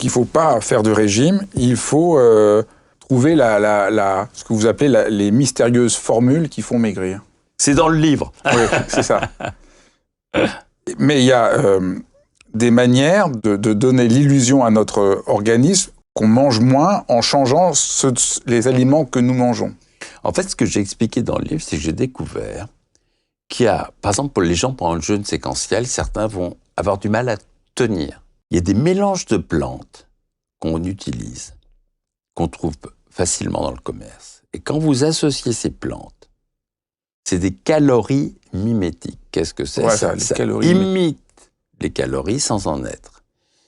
Il ne faut pas faire de régime, il faut trouver ce que vous appelez les mystérieuses formules qui font maigrir. C'est dans le livre. Oui, c'est ça. Mais il y a des manières de donner l'illusion à notre organisme qu'on mange moins en changeant les aliments que nous mangeons. En fait, ce que j'ai expliqué dans le livre, c'est que j'ai découvert qu'il y a, par exemple, pour les gens pendant le jeûne séquentiel, certains vont avoir du mal à tenir. Il y a des mélanges de plantes qu'on utilise, qu'on trouve facilement dans le commerce. Et quand vous associez ces plantes, c'est des calories mimétiques. Qu'est-ce que c'est? Ouais, ça calories imite les calories sans en être.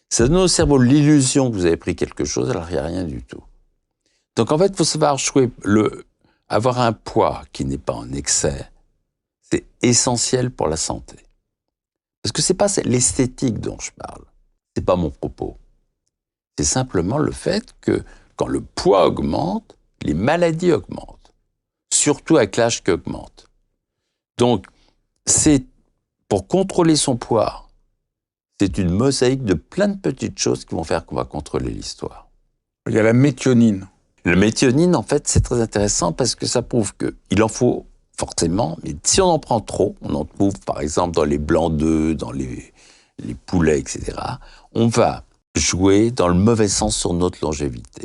Ça donne au cerveau l'illusion que vous avez pris quelque chose alors qu'il n'y a rien du tout. Donc en fait, il faut savoir avoir un poids qui n'est pas en excès, c'est essentiel pour la santé. Parce que c'est pas l'esthétique dont je parle, c'est pas mon propos. C'est simplement le fait que quand le poids augmente, les maladies augmentent, surtout avec l'âge qui augmente. Donc, c'est pour contrôler son poids, c'est une mosaïque de plein de petites choses qui vont faire qu'on va contrôler l'histoire. Il y a la méthionine. La méthionine, en fait, c'est très intéressant parce que ça prouve qu'il en faut forcément, mais si on en prend trop, on en trouve par exemple dans les blancs d'œufs, dans les poulets, etc., on va jouer dans le mauvais sens sur notre longévité.